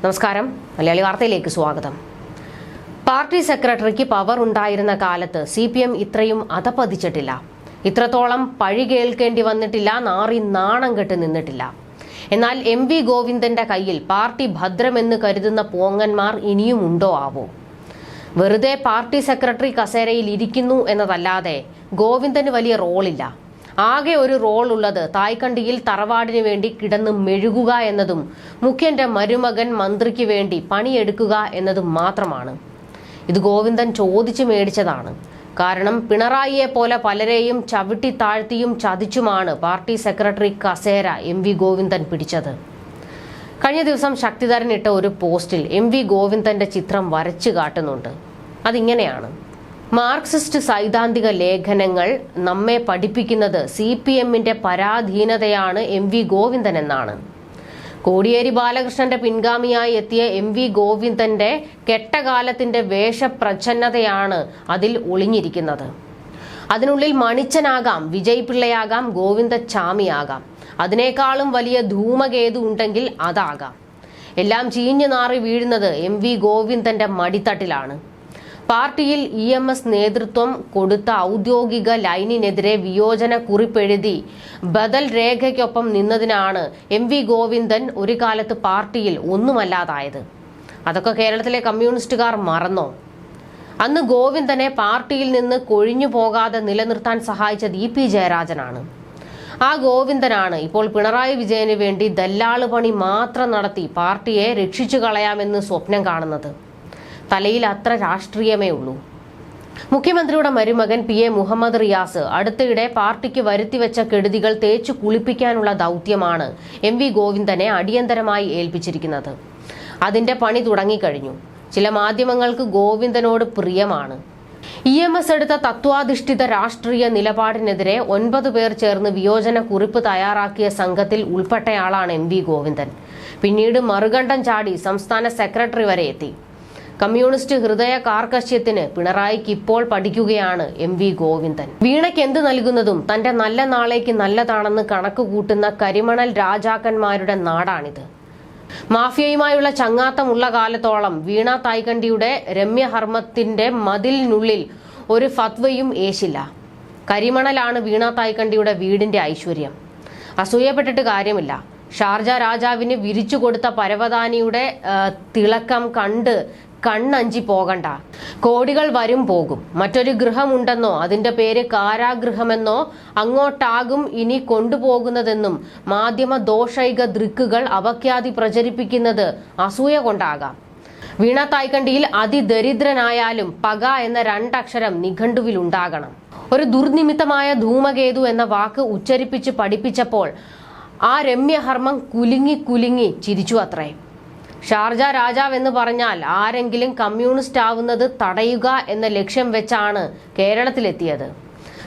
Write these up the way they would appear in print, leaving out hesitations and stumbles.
നമസ്കാരം, മലയാളി വാർത്തയിലേക്ക് സ്വാഗതം. പാർട്ടി സെക്രട്ടറിക്ക് പവർ ഉണ്ടായിരുന്ന കാലത്ത് CPM ഇത്രയും അധപതിച്ചിട്ടില്ല. ഇത്രത്തോളം പഴി കേൾക്കേണ്ടി വന്നിട്ടില്ല, നാറി നാണം കെട്ട് നിന്നിട്ടില്ല. എന്നാൽ MV ഗോവിന്ദന്റെ കയ്യിൽ പാർട്ടി ഭദ്രമെന്ന് കരുതുന്ന പോങ്ങന്മാർ ഇനിയും ഉണ്ടോ ആവോ? വെറുതെ പാർട്ടി സെക്രട്ടറി കസേരയിൽ ഇരിക്കുന്നു എന്നതല്ലാതെ ഗോവിന്ദന് വലിയ റോളില്ല. ആകെ ഒരു റോൾ ഉള്ളത് തായ്ക്കണ്ടിയിൽ തറവാടിന് വേണ്ടി കിടന്ന് മെഴുകുക എന്നതും മുഖ്യന്റെ മരുമകൻ മന്ത്രിക്ക് വേണ്ടി പണിയെടുക്കുക എന്നതും മാത്രമാണ്. ഇത് ഗോവിന്ദൻ ചോദിച്ചു മേടിച്ചതാണ്. കാരണം പിണറായിയെ പോലെ പലരെയും ചവിട്ടി താഴ്ത്തിയും ചതിച്ചുമാണ് പാർട്ടി സെക്രട്ടറി കസേര MV ഗോവിന്ദൻ പിടിച്ചത്. കഴിഞ്ഞ ദിവസം ശക്തിധരൻ ഇട്ട ഒരു പോസ്റ്റിൽ MV ഗോവിന്ദന്റെ ചിത്രം വരച്ചു കാട്ടുന്നുണ്ട്. അതിങ്ങനെയാണ്: മാർക്സിസ്റ്റ് സൈദ്ധാന്തിക ലേഖനങ്ങൾ നമ്മെ പഠിപ്പിക്കുന്നത് CPMന്റെ പരാധീനതയാണ് MV ഗോവിന്ദൻ എന്നാണ്. കോടിയേരി ബാലകൃഷ്ണന്റെ പിൻഗാമിയായി എത്തിയ MV ഗോവിന്ദന്റെ കെട്ടകാലത്തിന്റെ വേഷപ്രച്ഛന്നതയാണ് അതിൽ ഒളിഞ്ഞിരിക്കുന്നത്. അതിനുള്ളിൽ മണിച്ചനാകാം, വിജയ് പിള്ളയാകാം, ഗോവിന്ദച്ചാമിയാകാം, അതിനേക്കാളും വലിയ ധൂമകേതു ഉണ്ടെങ്കിൽ അതാകാം. എല്ലാം ചീഞ്ഞു നാറി വീഴുന്നത് MV ഗോവിന്ദന്റെ മടിത്തട്ടിലാണ്. പാർട്ടിയിൽ EMS നേതൃത്വം കൊടുത്ത ഔദ്യോഗിക ലൈനിനെതിരെ വിയോജന കുറിപ്പെഴുതി ബദൽ രേഖയ്ക്കൊപ്പം നിന്നതിനാണ് MV ഗോവിന്ദൻ ഒരു കാലത്ത് പാർട്ടിയിൽ ഒന്നുമല്ലാതായത്. അതൊക്കെ കേരളത്തിലെ കമ്മ്യൂണിസ്റ്റുകാർ മറന്നോ? അന്ന് ഗോവിന്ദനെ പാർട്ടിയിൽ നിന്ന് കൊഴിഞ്ഞു പോകാതെ നിലനിർത്താൻ സഹായിച്ചത് EP ജയരാജനാണ്. ആ ഗോവിന്ദനാണ് ഇപ്പോൾ പിണറായി വിജയന് വേണ്ടി ദല്ലാള് പണി മാത്രം നടത്തി പാർട്ടിയെ രക്ഷിച്ചു കളയാമെന്ന് സ്വപ്നം കാണുന്നത്. തലയിൽ അത്ര രാഷ്ട്രീയമേ ഉള്ളൂ. മുഖ്യമന്ത്രിയുടെ മരുമകൻ PA മുഹമ്മദ് റിയാസ് അടുത്തിടെ പാർട്ടിക്ക് വരുത്തിവെച്ച കെടുതികൾ തേച്ചു കുളിപ്പിക്കാനുള്ള ദൗത്യമാണ് MV ഗോവിന്ദനെ അടിയന്തരമായി ഏൽപ്പിച്ചിരിക്കുന്നത്. അതിന്റെ പണി തുടങ്ങിക്കഴിഞ്ഞു. ചില മാധ്യമങ്ങൾക്ക് ഗോവിന്ദനോട് പ്രിയമാണ്. EMS എടുത്ത തത്വാധിഷ്ഠിത രാഷ്ട്രീയ നിലപാടിനെതിരെ 9 പേർ ചേർന്ന് വിയോജന കുറിപ്പ് തയ്യാറാക്കിയ സംഘത്തിൽ ഉൾപ്പെട്ടയാളാണ് MV ഗോവിന്ദൻ. പിന്നീട് മറുകണ്ഠം ചാടി സംസ്ഥാന സെക്രട്ടറി വരെ എത്തി. കമ്മ്യൂണിസ്റ്റ് ഹൃദയ കാർക്കശ്യത്തിന് പിണറായിക്ക് ഇപ്പോൾ പഠിക്കുകയാണ് MV ഗോവിന്ദൻ. വീണയ്ക്ക് എന്ത് നൽകുന്നതും തന്റെ നല്ല നാളേക്ക് നല്ലതാണെന്ന് കണക്ക് കൂട്ടുന്ന കരിമണൽ രാജാക്കന്മാരുടെ നാടാണിത്. മാഫിയയുമായുള്ള ചങ്ങാത്തമുള്ള കാലത്തോളം വീണ തായ്ക്കണ്ടിയുടെ രമ്യഹർമ്മത്തിന്റെ മതിലിനുള്ളിൽ ഒരു ഫത്വയും ഏശില്ല. കരിമണലാണ് വീണ തായ്ക്കണ്ടിയുടെ വീടിന്റെ ഐശ്വര്യം. അസൂയപ്പെട്ടിട്ട് കാര്യമില്ല. ഷാർജ രാജാവിന് വിരിച്ചു കൊടുത്ത പരവതാനിയുടെ തിളക്കം കണ്ട് കണ്ണഞ്ചി പോകണ്ട. കോടികൾ വരും പോകും. മറ്റൊരു ഗൃഹമുണ്ടെന്നോ അതിന്റെ പേര് കാരാഗൃഹമെന്നോ അങ്ങോട്ടാകും ഇനി കൊണ്ടുപോകുന്നതെന്നും മാധ്യമ ദോഷൈക ദൃക്കുകൾ അപഖ്യാതി പ്രചരിപ്പിക്കുന്നത് അസൂയ കൊണ്ടാകാം. വീണ തായ്ക്കണ്ടിയിൽ അതിദരിദ്രനായാലും പക എന്ന 2 അക്ഷരം നിഘണ്ടുവിൽ ഉണ്ടാകണം. ഒരു ദുർനിമിത്തമായ ധൂമകേതു എന്ന വാക്ക് ഉച്ചരിപ്പിച്ച് പഠിപ്പിച്ചപ്പോൾ ആ രമ്യഹർമ്മം കുലുങ്ങി ചിരിച്ചു അത്രേ. ഷാർജ രാജാവ് എന്ന് പറഞ്ഞാൽ ആരെങ്കിലും കമ്മ്യൂണിസ്റ്റ് ആവുന്നത് തടയുക എന്ന ലക്ഷ്യം വെച്ചാണ് കേരളത്തിലെത്തിയത്.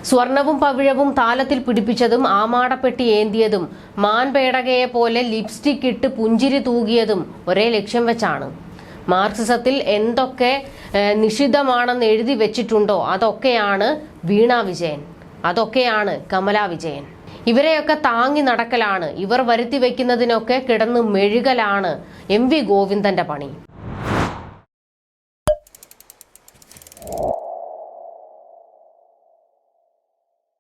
സ്വർണവും പവിഴവും താലത്തിൽ പിടിപ്പിച്ചതും ആമാടപ്പെട്ടി ഏന്തിയതും മാൻപേടകയെ പോലെ ലിപ്സ്റ്റിക് ഇട്ട് പുഞ്ചിരി തൂകിയതും ഒരേ ലക്ഷ്യം വെച്ചാണ്. മാർക്സിസത്തിൽ എന്തൊക്കെ നിഷിദ്ധമാണെന്ന് എഴുതി വെച്ചിട്ടുണ്ടോ അതൊക്കെയാണ് വീണ വിജയൻ, അതൊക്കെയാണ് കമല വിജയൻ. ഇവരെയൊക്കെ താങ്ങി നടക്കലാണ്, ഇവർ വരുത്തി വയ്ക്കുന്നതിനൊക്കെ കിടന്ന് മെഴുകലാണ് MV ഗോവിന്ദന്റെ പണി.